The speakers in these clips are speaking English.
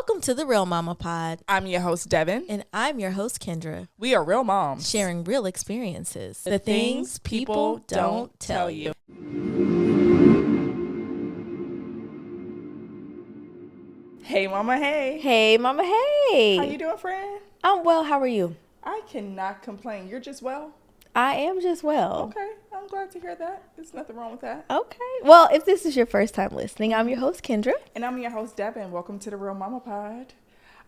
Welcome to the Real Mama Pod. I'm your host, Devin. And I'm your host, Kendra. We are real moms. Sharing real experiences. The things people don't tell you. Hey, mama, hey. Hey, Mama, hey. How you doing, friend? I'm well. How are you? I cannot complain. You're just well? I am just well. Okay. I'm glad to hear that. There's nothing wrong with that. Okay. Well, if this is your first time listening, I'm your host, Kendra. And I'm your host, Devin. Welcome to the Real Mama Pod.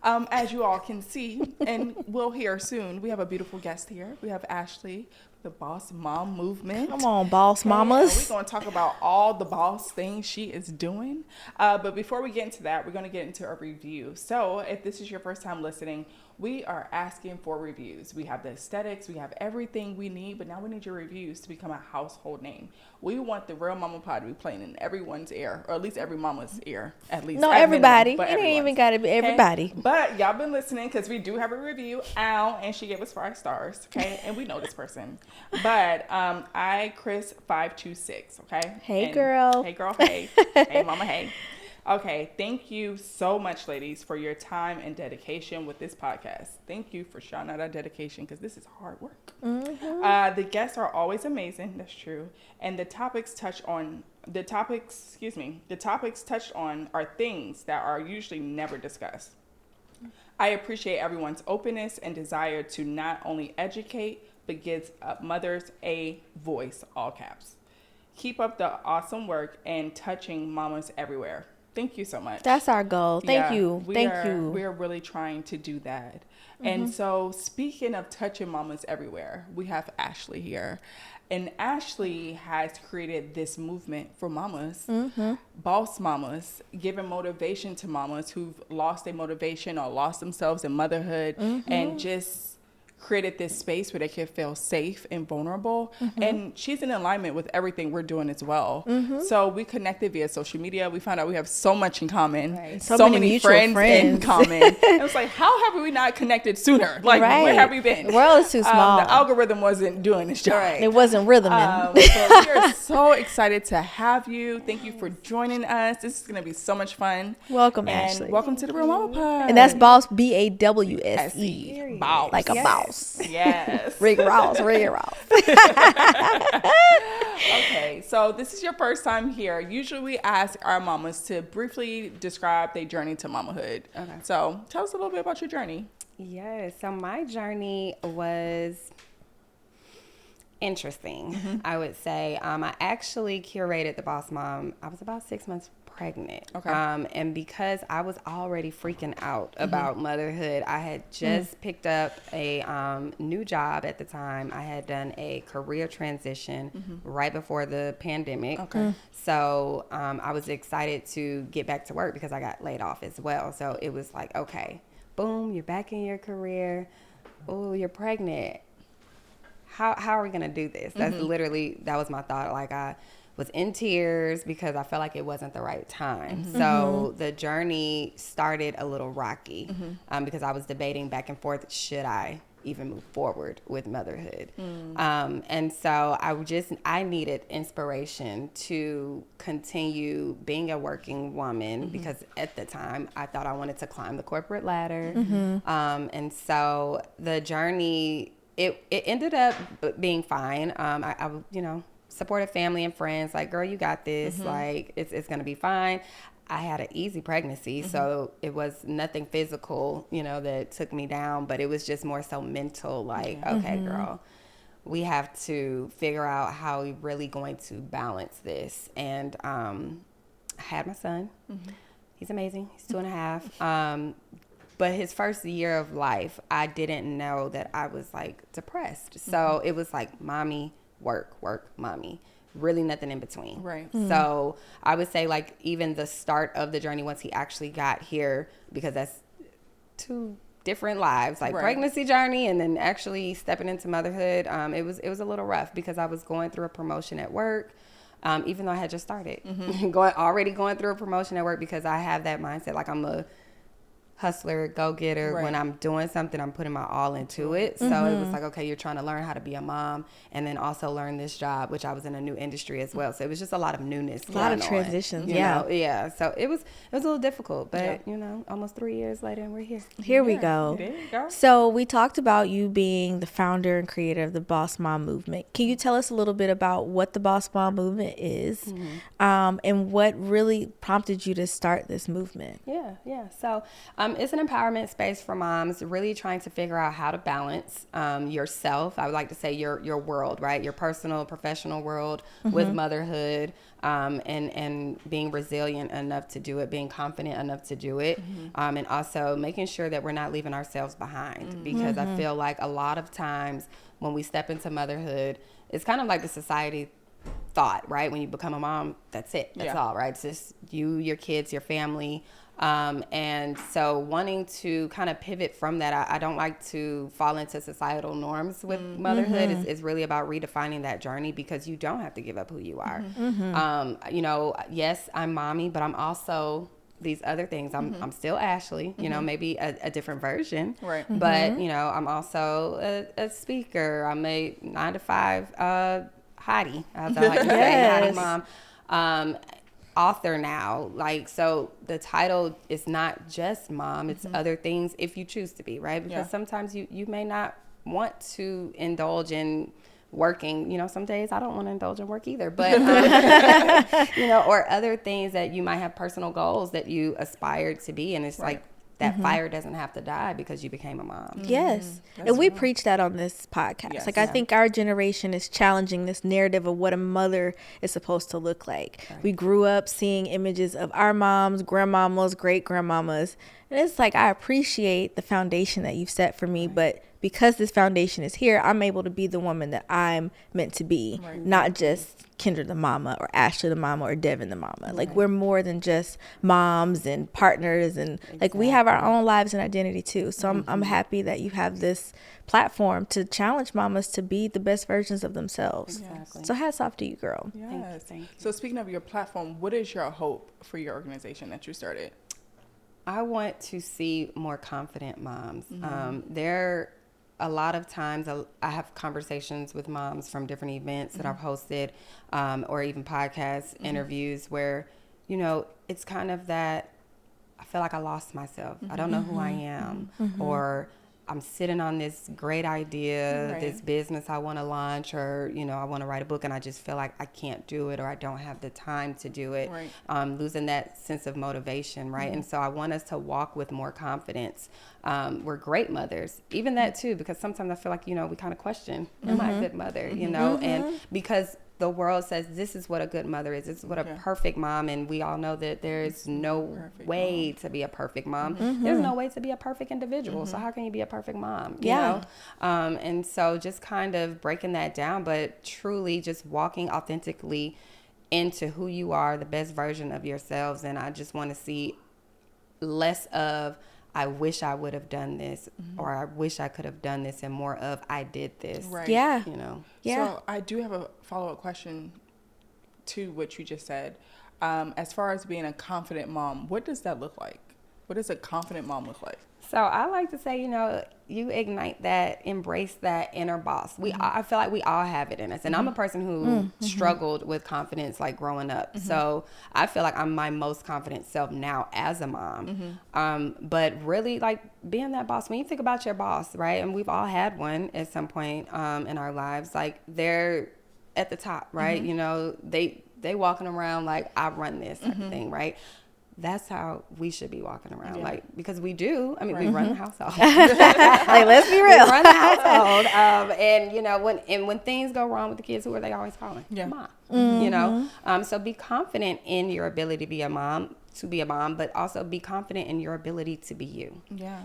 As you all can see, and we'll hear soon, we have a beautiful guest here. We have Ashley, the Boss Mom Movement. Come on, boss mamas. We're going to talk about all the boss things she is doing. But before we get into that, we're going to get into a review. So if this is your first time listening, we are asking for reviews. We have the aesthetics, we have everything we need, but now we need your reviews to become a household name. We want the Real Mama Pod to be playing in everyone's ear, or at least every mama's ear, at least. No, everybody. Minimum, it ain't even got to be everybody. Okay? But y'all been listening because we do have a review. Ow, and she gave us 5 stars, okay? And we know this person. But Chris526, okay? Hey, girl. Hey, girl, hey. Hey, mama, hey. Okay, thank you so much, ladies, for your time and dedication with this podcast. Thank you for shouting out our dedication because this is hard work. Mm-hmm. The guests are always amazing. That's true. And the topics touched on are things that are usually never discussed. I appreciate everyone's openness and desire to not only educate, but gives mothers a voice, all caps. Keep up the awesome work and touching mamas everywhere. Thank you so much. That's our goal. Thank you. We are really trying to do that. Mm-hmm. And so speaking of touching mamas everywhere, we have Ashley here. And Ashley has created this movement for mamas, boss mamas, giving motivation to mamas who've lost their motivation or lost themselves in motherhood and just created this space where they can feel safe and vulnerable. And she's in alignment with everything we're doing as well. So we connected via social media. We found out we have so much in common. Right. So many friends in common. It was like, how have we not connected sooner? Like, where have we been? The world is too small. The algorithm wasn't doing its job. Right. It wasn't rhythming. So we are so excited to have you. Thank you for joining us. This is going to be so much fun. Welcome, and Ashley. Welcome to the Real Mama Pod. And that's Bawse, Bawse. Bawse. Like a mouse. Yes. Rig Ross. Okay, so this is your first time here. Usually we ask our mamas to briefly describe their journey to mamahood. Okay. So tell us a little bit about your journey. Yes, so my journey was interesting, I would say. I actually curated the Boss Mom. I was about 6 months pregnant. Okay. And because I was already freaking out about motherhood, I had just picked up a new job at the time. I had done a career transition right before the pandemic. Okay. So I was excited to get back to work because I got laid off as well. So it was like, okay, boom, you're back in your career. Oh, you're pregnant. How are we going to do this? That's literally, that was my thought. Like, I was in tears because I felt like it wasn't the right time. So the journey started a little rocky because I was debating back and forth, should I even move forward with motherhood? And so I needed inspiration to continue being a working woman because at the time I thought I wanted to climb the corporate ladder. And so the journey, it ended up being fine. I supported family and friends, like, girl, you got this. Like, it's going to be fine. I had an easy pregnancy, so it was nothing physical, that took me down, but it was just more so mental, like, okay, girl, we have to figure out how we're really going to balance this. And I had my son. He's amazing. He's 2.5. But his first year of life, I didn't know that I was, like, depressed. So it was like, mommy, work, mommy. Really nothing in between. Right. So I would say, like, even the start of the journey once he actually got here, because that's 2 different lives, like pregnancy journey and then actually stepping into motherhood. It was a little rough because I was going through a promotion at work. Even though I had just started already going through a promotion at work because I have that mindset, like, I'm a hustler, go-getter. Right. When I'm doing something, I'm putting my all into it. So it was like, okay, you're trying to learn how to be a mom and then also learn this job, which I was in a new industry as well. So it was just a lot of newness. A lot of going on, transitions, you know? Yeah. So it was a little difficult, but you know, almost 3 years later and we're here. Here we go. There you go. So we talked about you being the founder and creator of the Boss Mom movement. Can you tell us a little bit about what the Boss Mom movement is, and what really prompted you to start this movement? Yeah. So it's an empowerment space for moms really trying to figure out how to balance yourself. I would like to say your world, right? Your personal, professional world with motherhood, and being resilient enough to do it, being confident enough to do it, and also making sure that we're not leaving ourselves behind. Because I feel like a lot of times when we step into motherhood, it's kind of like the society thought, right? When you become a mom, that's it. That's all, right? It's just you, your kids, your family. And so wanting to kind of pivot from that, I don't like to fall into societal norms with motherhood. It's really about redefining that journey, because you don't have to give up who you are. You know, yes, I'm mommy, but I'm also these other things. I'm still Ashley, you know, maybe a different version, Right. But you know, I'm also a speaker. I'm a 9-to-5 hottie, as I like to say, hottie mom. Author now, like, so the title is not just mom, it's other things if you choose to be, right? Because sometimes you may not want to indulge in working, you know, some days I don't want to indulge in work either, but you know, or other things that you might have personal goals that you aspire to be, and it's like that fire doesn't have to die because you became a mom. Yes. And we preach that on this podcast. Yes. Like, I think our generation is challenging this narrative of what a mother is supposed to look like. We grew up seeing images of our moms, grandmamas, great grandmamas. And it's like, I appreciate the foundation that you've set for me, but because this foundation is here, I'm able to be the woman that I'm meant to be, not just Kendra the mama or Ashley the mama or Devin the mama. Like, we're more than just moms and partners, and like, we have our own lives and identity too. So I'm happy that you have this platform to challenge mamas to be the best versions of themselves. Exactly. So hats off to you, girl. Yes. Thank you. So speaking of your platform, what is your hope for your organization that you started? I want to see more confident moms. There a lot of times I have conversations with moms from different events that I've hosted, or even podcast interviews where, you know, it's kind of that I feel like I lost myself. I don't know who I am, or I'm sitting on this great idea, this business I want to launch, or, you know, I want to write a book and I just feel like I can't do it, or I don't have the time to do it. Losing that sense of motivation, right? And so I want us to walk with more confidence. We're great mothers, even that too, because sometimes I feel like, you know, we kind of question, am I a good mother, you know? And because the world says this is what a good mother is. This is what a perfect mom, and we all know that there is no way to be a perfect mom. There's no way to be a perfect individual. So how can you be a perfect mom? You know? And so just kind of breaking that down, but truly just walking authentically into who you are, the best version of yourselves. And I just want to see less of, I wish I would have done this, or I wish I could have done this, and more of, I did this. Yeah. You know? So I do have a follow-up question to what you just said. As far as being a confident mom, what does that look like? What does a confident mom look like? So I like to say, you know, you ignite that, embrace that inner boss. I feel like we all have it in us. And I'm a person who struggled with confidence, like, growing up. So I feel like I'm my most confident self now as a mom. But really, like, being that boss, when you think about your boss, right? And we've all had one at some point in our lives. Like, they're at the top, right? You know, they walking around like, I run this type of thing, right? That's how we should be walking around, like, because we do. I mean, we run the household. Like, let's be real. We run the household, and you know, when things go wrong with the kids, who are they always calling? Mom. You know, so be confident in your ability to be a mom, but also be confident in your ability to be you.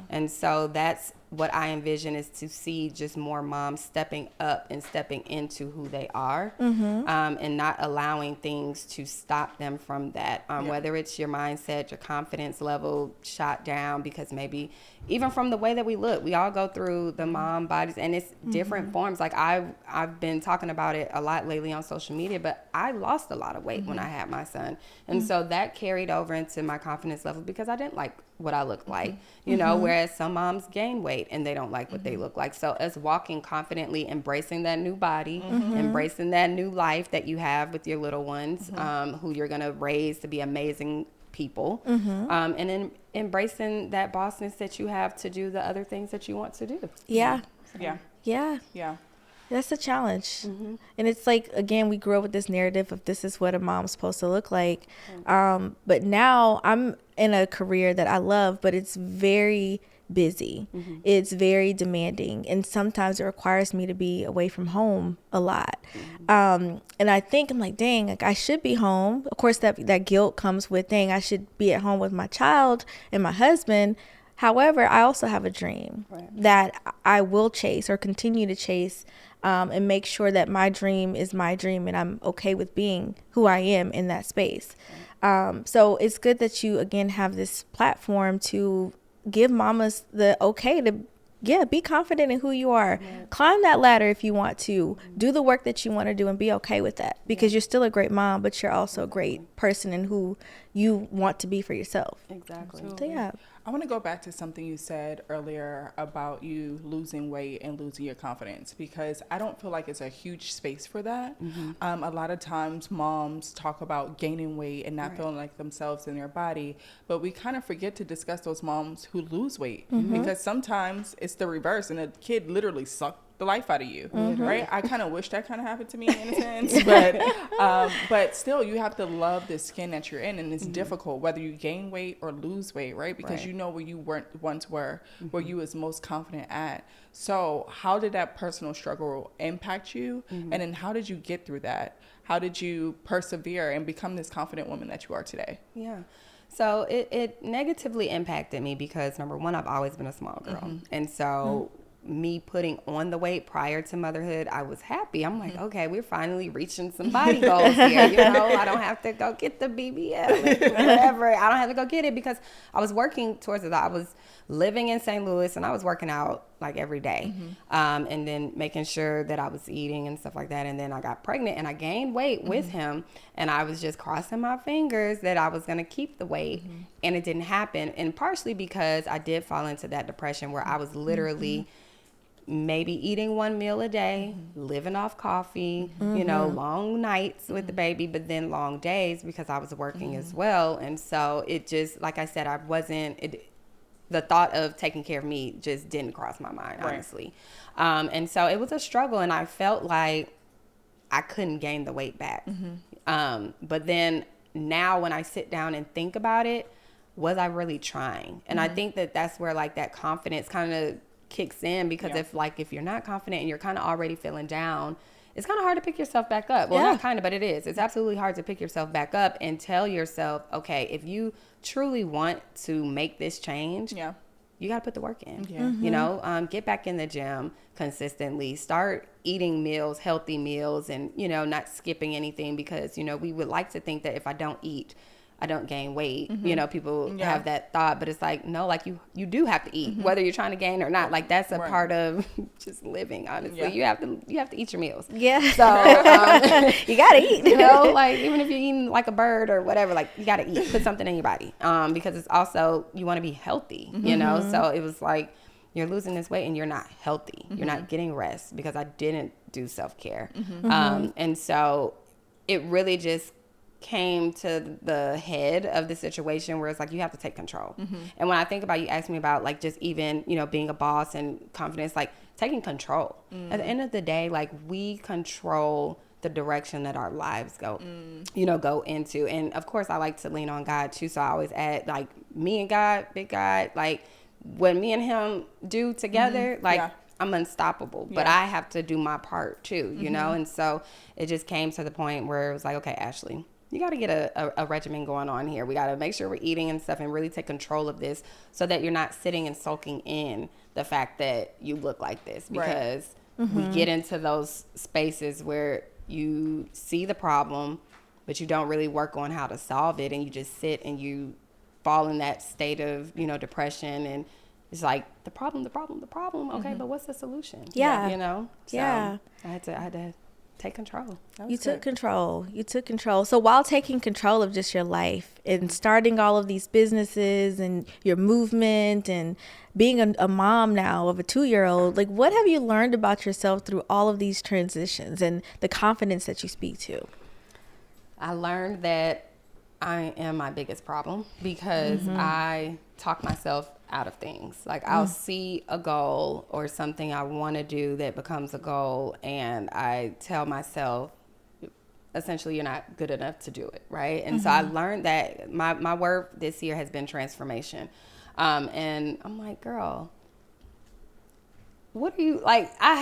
And so that's what I envision, is to see just more moms stepping up and stepping into who they are, and not allowing things to stop them from that. Whether it's your mindset, your confidence level shot down, because maybe even from the way that we look, we all go through the mom bodies, and it's different forms. Like, I've been talking about it a lot lately on social media, but I lost a lot of weight when I had my son. And so that carried over into my confidence level, because I didn't like what I look like, you know, whereas some moms gain weight and they don't like what they look like. So us walking confidently, embracing that new body, embracing that new life that you have with your little ones, who you're going to raise to be amazing people, and then embracing that bossness that you have to do the other things that you want to do. Yeah. Yeah. Yeah. Yeah. That's a challenge. And it's like, again, we grew up with this narrative of this is what a mom's supposed to look like. But now I'm in a career that I love, but it's very busy. It's very demanding. And sometimes it requires me to be away from home a lot. And I think I'm like, dang, like I should be home. Of course, that guilt comes with, dang, I should be at home with my child and my husband. However, I also have a dream that I will chase or continue to chase, and make sure that my dream is my dream and I'm okay with being who I am in that space. So it's good that you, again, have this platform to give mamas the okay to, be confident in who you are. Climb that ladder if you want to. Do the work that you want to do and be okay with that, because you're still a great mom, but you're also a great person in who you want to be for yourself. Exactly. So, yeah. I want to go back to something you said earlier about you losing weight and losing your confidence, because I don't feel like it's a huge space for that. A lot of times moms talk about gaining weight and not feeling like themselves in their body, but we kind of forget to discuss those moms who lose weight, because sometimes it's the reverse and a kid literally sucked the life out of you, right? I kind of wish that kind of happened to me in a sense, but still, you have to love the skin that you're in, and it's difficult whether you gain weight or lose weight, right? Because you know where you once were, where you was most confident at. So how did that personal struggle impact you, and then how did you get through that? How did you persevere and become this confident woman that you are today? Yeah. So it negatively impacted me because, number one, I've always been a small girl, and so me putting on the weight prior to motherhood, I was happy. I'm like, okay, we're finally reaching some body goals here. You know, I don't have to go get the BBL or whatever. I don't have to go get it because I was working towards it. I was living in St. Louis and I was working out like every day, and then making sure that I was eating and stuff like that. And then I got pregnant and I gained weight with him, and I was just crossing my fingers that I was going to keep the weight, and it didn't happen. And partially because I did fall into that depression where I was literally maybe eating one meal a day, living off coffee, you know, long nights with the baby, but then long days because I was working as well. And so it just, like I said, the thought of taking care of me just didn't cross my mind, honestly. And so it was a struggle, and I felt like I couldn't gain the weight back. But then now when I sit down and think about it, was I really trying? And I think that that's where like that confidence kind of kicks in, because if you're not confident and you're kind of already feeling down, it's kind of hard to pick yourself back up. Well, not kind of, but it is. It's absolutely hard to pick yourself back up and tell yourself, okay, if you truly want to make this change, you got to put the work in. You know, get back in the gym consistently, start eating meals, healthy meals, and, you know, not skipping anything, because, you know, we would like to think that if I don't eat, I don't gain weight. You know, people have that thought, but it's like, no, like you do have to eat, whether you're trying to gain or not. Like that's a part of just living, honestly. You have to eat your meals. So you gotta eat. You know, like even if you're eating like a bird or whatever, like you gotta eat, put something in your body. Because it's also, you want to be healthy, you know? So it was like, you're losing this weight and you're not healthy. You're not getting rest, because I didn't do self-care. And so it really just came to the head of the situation where it's like, you have to take control. And when I think about, you asked me about like just even, you know, being a boss and confidence, like taking control. At the end of the day, like we control the direction that our lives go, you know, go into. And of course I like to lean on God too. So I always add like me and God, big God, like what me and him do together, like I'm unstoppable, but I have to do my part too, you know? And so it just came to the point where it was like, okay, Ashley, you got to get a regimen going on here. We got to make sure we're eating and stuff and really take control of this, so that you're not sitting and soaking in the fact that you look like this, because we get into those spaces where you see the problem, but you don't really work on how to solve it. And you just sit and you fall in that state of, you know, depression. And it's like the problem. Okay, but what's the solution? Yeah. You know? So I had to take control. You took control. So while taking control of just your life and starting all of these businesses and your movement and being a mom now of a 2-year-old, like, what have you learned about yourself through all of these transitions and the confidence that you speak to? I learned that I am my biggest problem because I talk myself out of things. Like, I'll see a goal or something I want to do that becomes a goal, and I tell myself, essentially, you're not good enough to do it, right? And so I learned that my word this year has been transformation. And I'm like, girl, what are you, like, I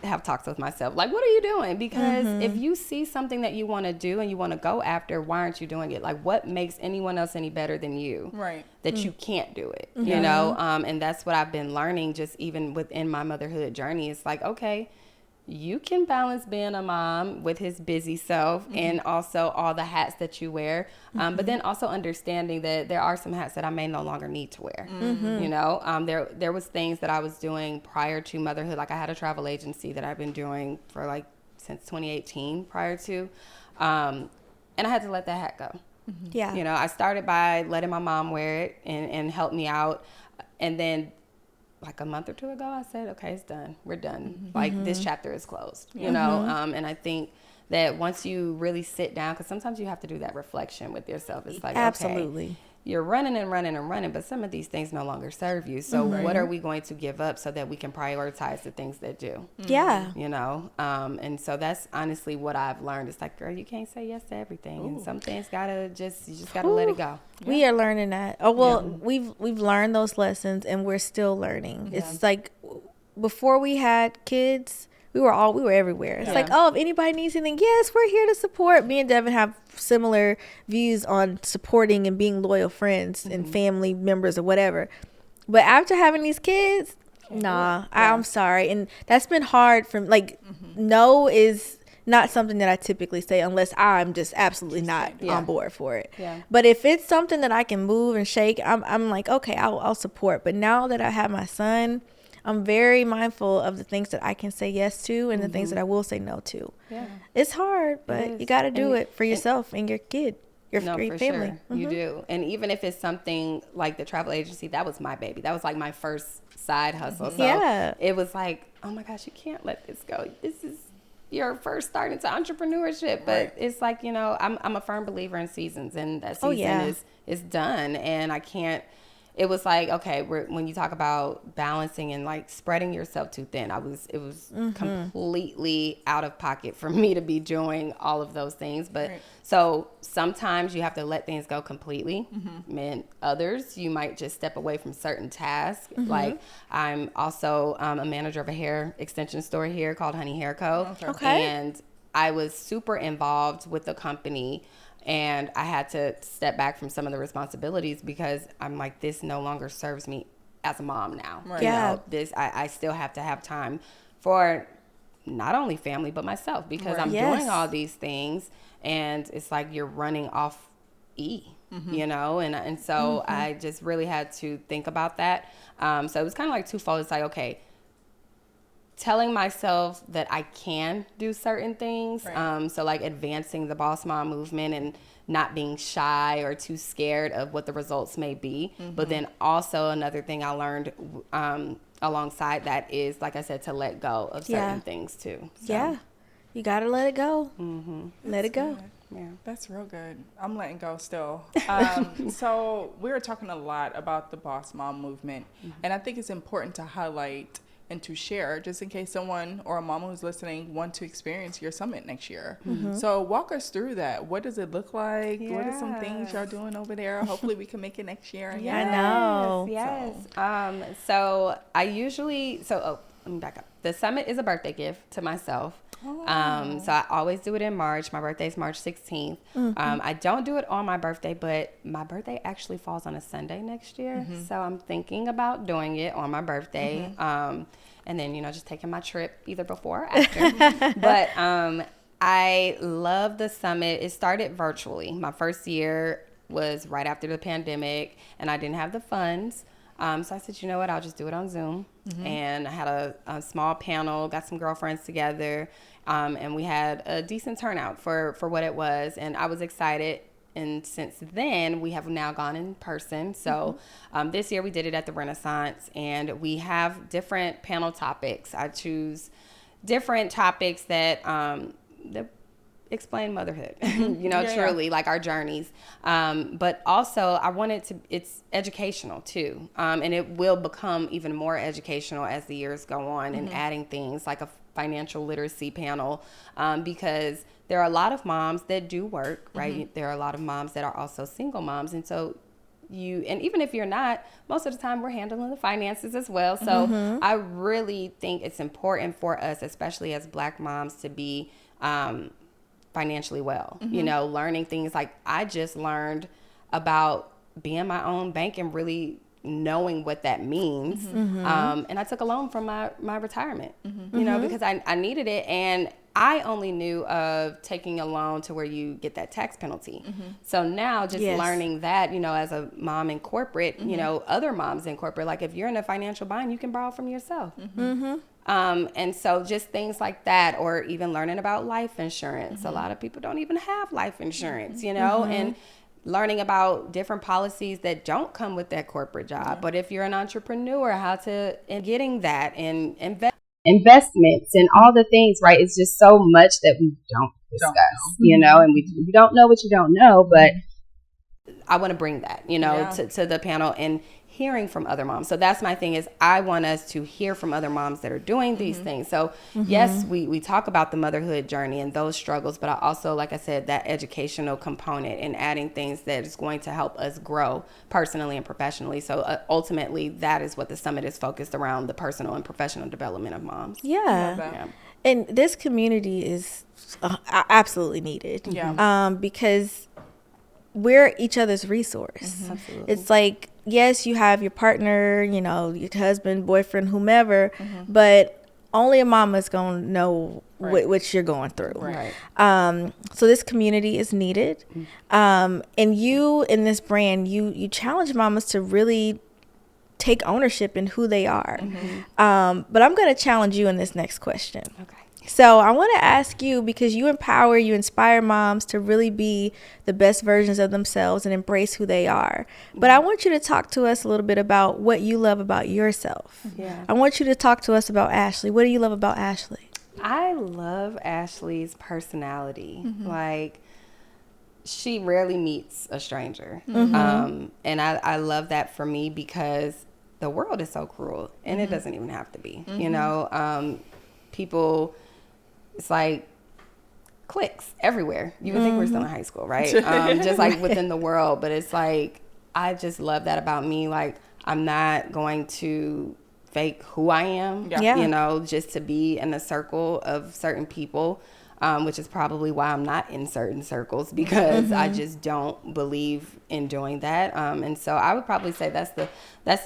have talks with myself, like, what are you doing? Because if you see something that you want to do and you want to go after, why aren't you doing it? Like, what makes anyone else any better than you? Right. That you can't do it, you know? And that's what I've been learning just even within my motherhood journey. It's like, okay, you can balance being a mom with his busy self and also all the hats that you wear. But then also understanding that there are some hats that I may no longer need to wear. You know, there was things that I was doing prior to motherhood. Like, I had a travel agency that I've been doing for like since 2018 prior to. And I had to let that hat go. Yeah. You know, I started by letting my mom wear it and help me out. And then like a month or two ago, I said, okay, it's done. We're done. Like, this chapter is closed, you know? And I think that once you really sit down, because sometimes you have to do that reflection with yourself. It's like, absolutely. Okay, you're running and running and running, but some of these things no longer serve you. So what are we going to give up so that we can prioritize the things that do? Yeah. You know? And so that's honestly what I've learned. It's like, girl, you can't say yes to everything. And some things you just gotta let it go. We are learning that. Oh, well, we've learned those lessons and we're still learning. It's like, before we had kids, we were everywhere. It's like, oh, if anybody needs anything, yes, we're here to support. Me and Devin have similar views on supporting and being loyal friends and family members or whatever. But after having these kids, I'm sorry. And that's been hard for, like, no is not something that I typically say unless I'm just absolutely not on board for it. Yeah. But if it's something that I can move and shake, I'm like, okay, I'll support. But now that I have my son, I'm very mindful of the things that I can say yes to and the things that I will say no to. Yeah. It's hard, but you got to do it for yourself and your kid, your family. Sure. You do. And even if it's something like the travel agency, that was my baby. That was like my first side hustle. So it was like, oh my gosh, you can't let this go. This is your first start into entrepreneurship. But it's like, you know, I'm a firm believer in seasons, and that season is done. And I can't. It was like, okay, when you talk about balancing and like spreading yourself too thin, it was completely out of pocket for me to be doing all of those things. But so sometimes you have to let things go completely. And others, you might just step away from certain tasks. Like, I'm also a manager of a hair extension store here called Honey Hair Co. Okay. And I was super involved with the company. And I had to step back from some of the responsibilities because I'm like, this no longer serves me as a mom now. Right. Yeah. You know, I still have to have time for not only family, but myself, because I'm doing all these things, and it's like you're running off you know? And so I just really had to think about that. So it was kind of like twofold. It's like, okay, telling myself that I can do certain things. So like advancing the Boss Mom movement and not being shy or too scared of what the results may be. But then also another thing I learned alongside that is, like I said, to let go of certain things too. So. Yeah. You got to let it go. Let it go. Good. Yeah, that's real good. I'm letting go still. So we were talking a lot about the Boss Mom movement, and I think it's important to highlight and to share, just in case someone or a mama who's listening want to experience your summit next year. So walk us through that. What does it look like? What are some things y'all doing over there? Hopefully we can make it next year. I know. Yes. So I usually, let me back up. The summit is a birthday gift to myself. So I always do it in March. My birthday is March 16th. I don't do it on my birthday, but my birthday actually falls on a Sunday next year. So I'm thinking about doing it on my birthday. And then, you know, just taking my trip either before or after. But I love the summit. It started virtually. My first year was right after the pandemic, and I didn't have the funds. So I said, you know what, I'll just do it on Zoom. And I had a small panel, got some girlfriends together, and we had a decent turnout for what it was. And I was excited. And since then, we have now gone in person. So this year we did it at the Renaissance, and we have different panel topics. I choose different topics that explain motherhood, truly like our journeys. But also I wanted it's educational too. And it will become even more educational as the years go on, and adding things like a financial literacy panel, because there are a lot of moms that do work, right? There are a lot of moms that are also single moms. And so and even if you're not, most of the time we're handling the finances as well. So I really think it's important for us, especially as Black moms, to be financially well, learning things like I just learned about being my own bank and really knowing what that means. And I took a loan from my retirement, because I needed it. And I only knew of taking a loan to where you get that tax penalty. So now just learning that, as a mom in corporate, other moms in corporate, like if you're in a financial bind, you can borrow from yourself. And so just things like that, or even learning about life insurance. A lot of people don't even have life insurance, and learning about different policies that don't come with that corporate job. But if you're an entrepreneur, and getting that and investments and all the things, right? It's just so much that we don't discuss, and we don't know what you don't know, but I want to bring that, to the panel and hearing from other moms. So that's my thing, is I want us to hear from other moms that are doing these things. So yes, we talk about the motherhood journey and those struggles, but I also, like I said, that educational component and adding things that is going to help us grow personally and professionally. So ultimately, that is what the summit is focused around, the personal and professional development of moms. Yeah. And this community is absolutely needed. Because we're each other's resource. Absolutely. It's like, yes, you have your partner, your husband, boyfriend, whomever, but only a mama's going to know what you're going through. So this community is needed. And you, in this brand, you challenge mamas to really take ownership in who they are. But I'm going to challenge you in this next question. Okay. So I want to ask you, because you you inspire moms to really be the best versions of themselves and embrace who they are. But I want you to talk to us a little bit about what you love about yourself. I want you to talk to us about Ashley. What do you love about Ashley? I love Ashley's personality. Like, she rarely meets a stranger. And I love that for me, because the world is so cruel, and it doesn't even have to be, people, it's like cliques everywhere. You would think we're still in high school, right? Just like within the world. But it's like, I just love that about me. Like, I'm not going to fake who I am, just to be in a circle of certain people, which is probably why I'm not in certain circles, because I just don't believe in doing that. And so I would probably say that's the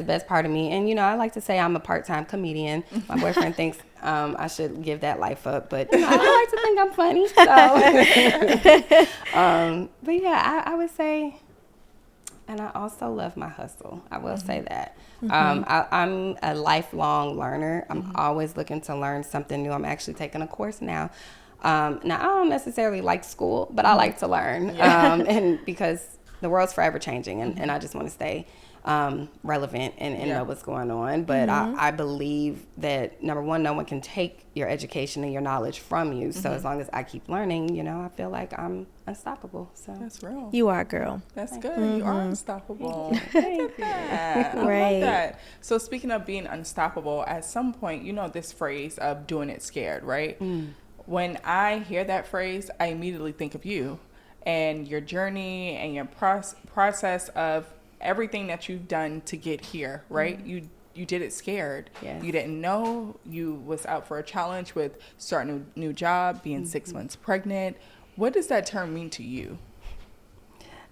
best part of me. And, I like to say I'm a part-time comedian. My boyfriend thinks I should give that life up, but I like to think I'm funny. So, but yeah, I would say, and I also love my hustle. I will say that. I'm a lifelong learner. I'm always looking to learn something new. I'm actually taking a course now. Now, I don't necessarily like school, but I like to learn. And because the world's forever changing, and I just want to stay relevant and know what's going on. But I believe that, number one, no one can take your education and your knowledge from you. So as long as I keep learning, I feel like I'm unstoppable. So that's real. You are, girl. That's good. You are unstoppable. Thank you. I love that. So speaking of being unstoppable, at some point, this phrase of doing it scared, right? When I hear that phrase, I immediately think of you and your journey and your process of everything that you've done to get here, right? You did it scared. Yes. You didn't know. You was out for a challenge with starting a new job, being 6 months pregnant. What does that term mean to you?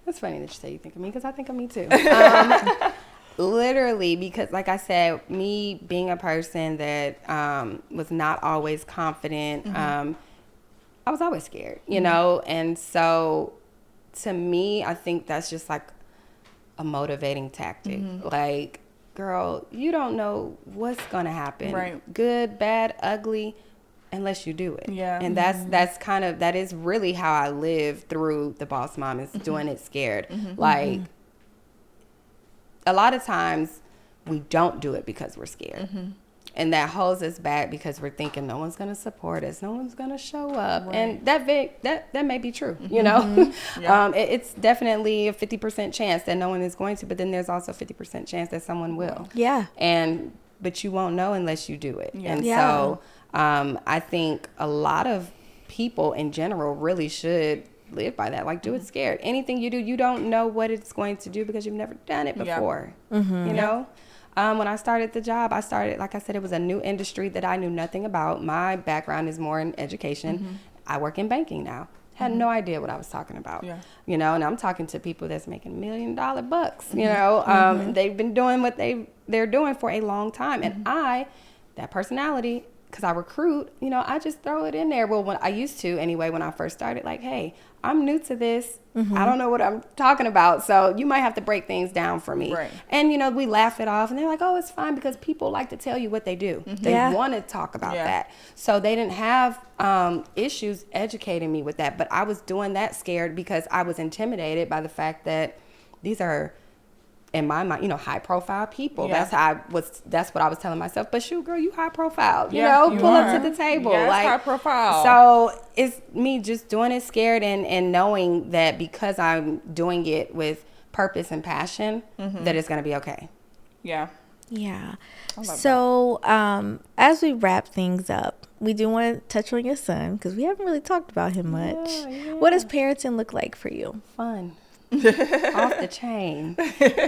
That's funny that you say you think of me, because I think of me too. Literally, because like I said, me being a person that was not always confident, I was always scared, and so to me, I think that's just like a motivating tactic. Like, girl, you don't know what's going to happen. Right. Good, bad, ugly, unless you do it. Yeah. And that is really how I live through the Boss Mom, is doing it scared. Like, a lot of times we don't do it because we're scared. And that holds us back because we're thinking no one's going to support us, no one's going to show up. Right. And that may be true, you know. Yeah. It's definitely a 50% chance that no one is going to, but then there's also a 50% chance that someone will. Yeah. But you won't know unless you do it. Yeah. And so I think a lot of people in general really should live by that. Like, do it scared. Anything you do, you don't know what it's going to do because you've never done it before. You know. When I started the job, like I said, it was a new industry that I knew nothing about. My background is more in education. I work in banking now. Had no idea what I was talking about. Yeah. You know, and I'm talking to people that's making $1 million bucks, you know. They've been doing what they're doing for a long time. And that personality, because I recruit, you know, I just throw it in there. Well, when I used to anyway, when I first started, like, hey, I'm new to this. I don't know what I'm talking about. So you might have to break things down for me. Right. And, you know, we laugh it off and they're like, oh, it's fine, because people like to tell you what they do. They want to talk about that. So they didn't have issues educating me with that. But I was doing that scared because I was intimidated by the fact that these are, in my mind, you know, high profile people. That's what I was telling myself. But shoot, girl, you high profile, you know, pull up to the table. Yes, like high profile. So it's me just doing it scared and knowing that because I'm doing it with purpose and passion, that it's going to be okay. Yeah. So as we wrap things up, we do want to touch on your son, because we haven't really talked about him much. What does parenting look like for you? Fun. Off the chain.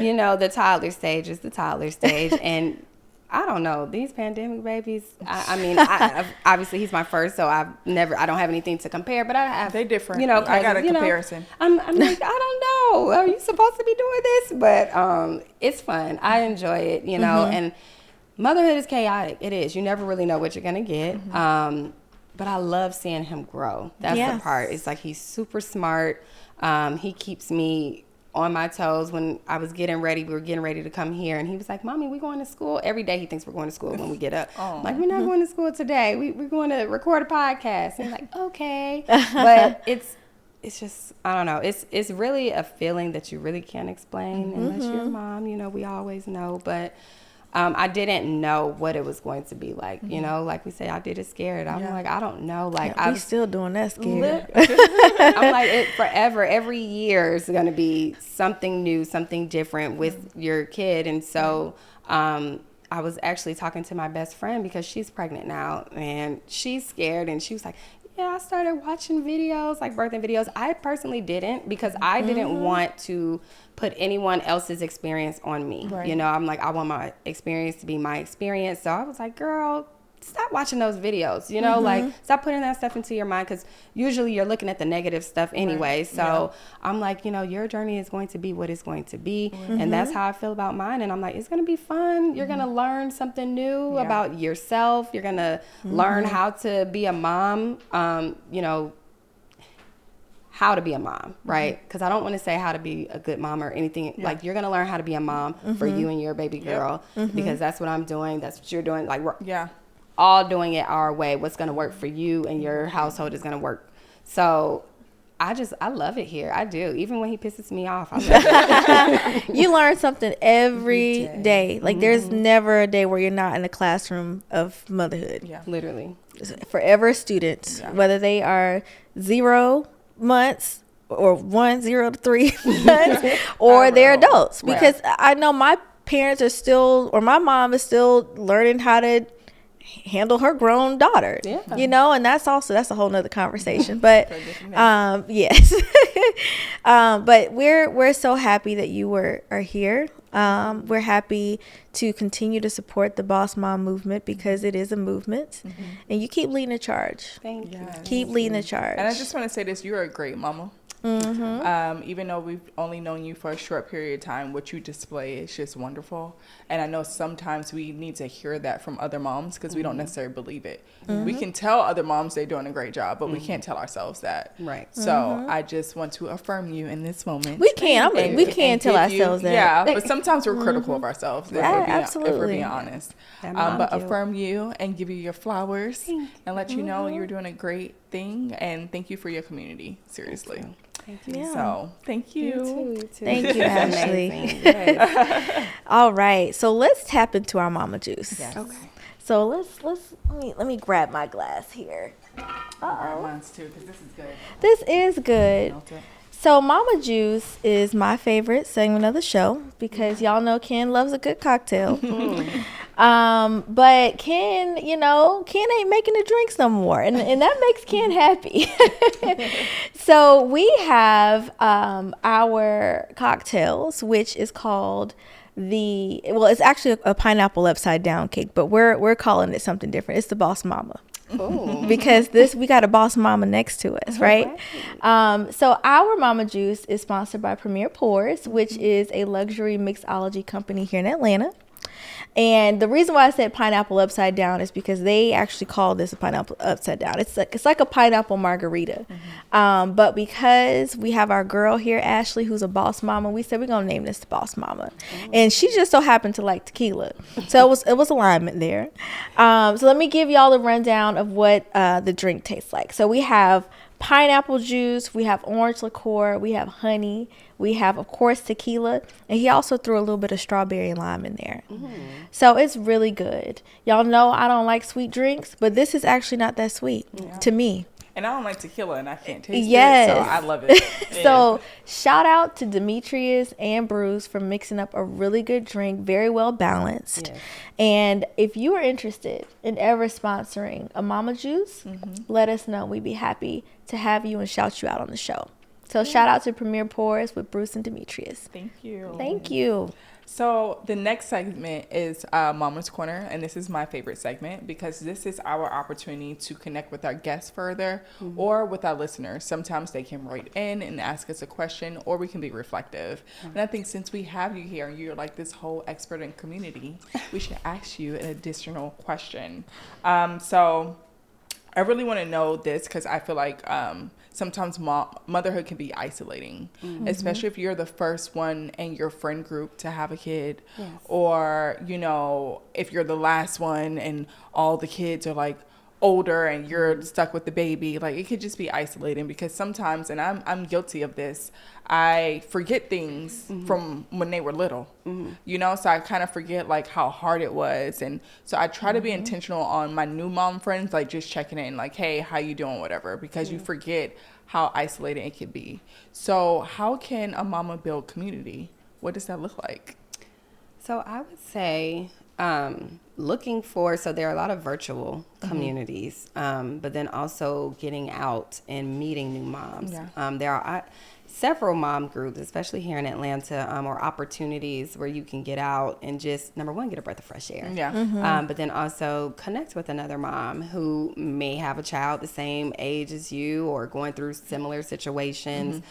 You know, the toddler stage is the toddler stage. And I don't know, these pandemic babies, I mean, obviously he's my first, so I don't have anything to compare, but I have, they different, you know, I got a comparison. I'm like, I don't know, are you supposed to be doing this? But it's fun. I enjoy it, you know. And motherhood is chaotic. It is. You never really know what you're gonna get. But I love seeing him grow. That's the part. It's like he's super smart. He keeps me on my toes. When I was getting ready, we were getting ready to come here, and he was like, Mommy, we going to school? Every day he thinks we're going to school when we get up. I'm like, we're not going to school today. We're going to record a podcast. And he's like, okay. But it's just, I don't know. It's really a feeling that you really can't explain unless you're a mom. You know, we always know. But I didn't know what it was going to be like. You know, like we say, I did it scared. I'm like, I don't know. Like, I'm still doing that scared. I'm like, it forever. Every year is going to be something new, something different with your kid. And so I was actually talking to my best friend, because she's pregnant now and she's scared. And she was like, yeah, I started watching videos, like birthing videos. I personally didn't, because I didn't want to put anyone else's experience on me. Right. You know, I'm like, I want my experience to be my experience. So I was like, girl, stop watching those videos, you know, like stop putting that stuff into your mind, because usually you're looking at the negative stuff anyway. So I'm like, you know, your journey is going to be what it's going to be. And that's how I feel about mine. And I'm like, it's going to be fun. You're going to learn something new about yourself. You're going to learn how to be a mom, you know, how to be a mom, right? Because I don't want to say how to be a good mom or anything. Like, you're going to learn how to be a mom for you and your baby girl, because that's what I'm doing. That's what you're doing. Like, we're all doing it our way. What's going to work for you and your household is going to work. So I love it here. I do. Even when he pisses me off, I love it. You learn something every day. Like, there's never a day where you're not in the classroom of motherhood. Yeah, literally. Forever students, whether they are 0 months or 0 to 3 months, or they're adults. Because I know my parents are still, or my mom is still learning how to handle her grown daughter, you know, and that's a whole nother conversation. But yes. But we're so happy that you are here. We're happy to continue to support the Boss Mom movement, because it is a movement, and you keep leading the charge. Thank you. Keep leading the charge. And I just want to say this: you're a great mama. Even though we've only known you for a short period of time, what you display is just wonderful. And I know sometimes we need to hear that from other moms, because we don't necessarily believe it. We can tell other moms they're doing a great job, but we can't tell ourselves that. Right. So I just want to affirm you in this moment. We can. We can tell ourselves that. Yeah, but sometimes we're critical of ourselves, Absolutely. if we're being honest. But affirm you and give you your flowers and let you know you're doing a great thing. And thank you for your community. Seriously. Thank you. Yeah. So thank you. You too. Thank you, Ashley. Yes. All right, so let's tap into our mama juice. Yes. Okay. So let me grab my glass here. Mine's too, because this is good. This is good. Melt it. So Mama Juice is my favorite segment of the show because y'all know Ken loves a good cocktail. But Ken, Ken ain't making the drinks no more. And that makes Ken happy. So we have our cocktails, which is called it's actually a pineapple upside down cake, but we're calling it something different. It's the Boss Mama. Ooh. Because we got a Boss Mama next to us, right? So our Mama Juice is sponsored by Premier Pours, which is a luxury mixology company here in Atlanta. And the reason why I said pineapple upside down is because they actually call this a pineapple upside down. It's like a pineapple margarita. But because we have our girl here, Ashley, who's a boss mama, we said we're gonna name this the Boss Mama. And she just so happened to like tequila, so it was alignment there. So let me give y'all the rundown of what the drink tastes like. So we have pineapple juice, we have orange liqueur, we have honey, we have, of course, tequila, and he also threw a little bit of strawberry and lime in there. So it's really good. Y'all know I don't like sweet drinks, but this is actually not that sweet to me. And I don't like tequila, and I can't taste Yes. it, so I love it. So shout out to Demetrius and Bruce for mixing up a really good drink, very well balanced. Yes. And if you are interested in ever sponsoring a Mama Juice, let us know. We'd be happy to have you and shout you out on the show. So shout out to Premier Pours with Bruce and Demetrius. Thank you. Thank you. So the next segment is Mama's Corner, and this is my favorite segment because this is our opportunity to connect with our guests further or with our listeners. Sometimes they can write in and ask us a question, or we can be reflective. And I think since we have you here and you're like this whole expert in community, we should ask you an additional question. So I really want to know this because I feel like sometimes motherhood can be isolating, especially if you're the first one in your friend group to have a kid, or, if you're the last one and all the kids are like older and you're stuck with the baby. Like, it could just be isolating because sometimes, and I'm guilty of this, I forget things from when they were little, so I kind of forget like how hard it was. And so I try to be intentional on my new mom friends, like just checking in, like, hey, how you doing, whatever, because you forget how isolating it could be. So how can a mama build community? What does that look like? So I would say so there are a lot of virtual communities, but then also getting out and meeting new moms. There are several mom groups, especially here in Atlanta, or opportunities where you can get out and just, number one, get a breath of fresh air. But then also connect with another mom who may have a child the same age as you or going through similar situations,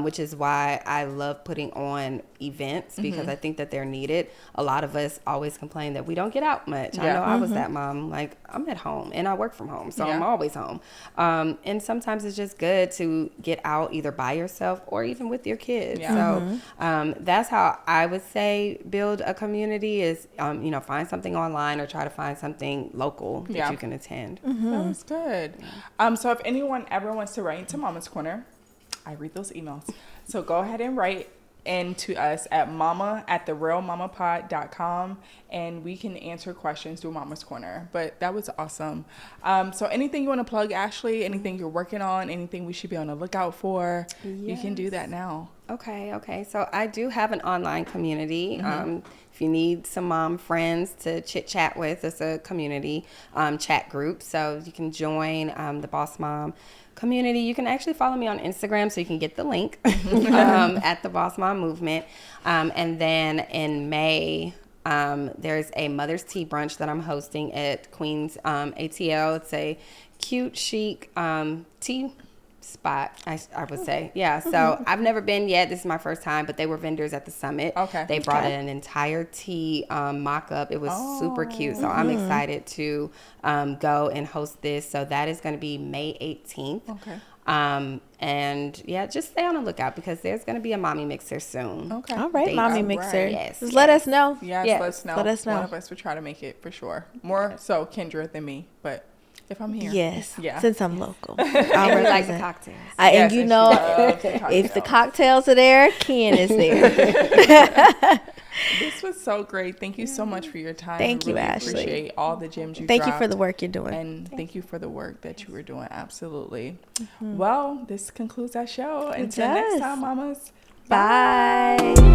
which is why I love putting on events because I think that they're needed. A lot of us always complain that we don't get out much. I know I was that mom. Like, I'm at home and I work from home, so I'm always home. And sometimes it's just good to get out either by yourself or even with your kids. So that's how I would say build a community is, find something online or try to find something local that you can attend. That was good. So if anyone ever wants to write into Mama's Corner, I read those emails. So go ahead and write into us at mama@therealmamapod.com, and we can answer questions through Mama's Corner. But that was awesome. So anything you want to plug, Ashley? Anything you're working on? Anything we should be on the lookout for? You can do that now. Okay. So I do have an online community. If you need some mom friends to chit chat with, it's a community chat group. So you can join the Boss Mom community. You can actually follow me on Instagram so you can get the link at the Boss Mom Movement. And then in May, there's a Mother's Tea brunch that I'm hosting at Queens ATL. It's a cute, chic tea spot, I would say. So I've never been yet. This is my first time, but they were vendors at the summit. They brought in an entire tea mock-up. It was super cute. So I'm excited to go and host this. So that is going to be May 18th. And yeah, just stay on the lookout because there's going to be a mommy mixer soon. Okay. All right, Dates. mommy All mixer. right. Yes, Just let us know. Yes, Yes, let us know. let us know. One of us would try to make it for sure. More so Kendra than me, but if I'm here. Yes. Yeah. Since I'm local. And I'll we like the represent. cocktails. And Yes, you and she know, loves the if the cocktails. cocktails are there, Ken is there. This was so great. Thank you so much for your time. Thank We you, really Ashley. Appreciate all the gems you Thank you dropped. for the work you're doing. And thank you for the work that you were doing. Absolutely. Well, this concludes our show. Until next does. time, mamas. Bye.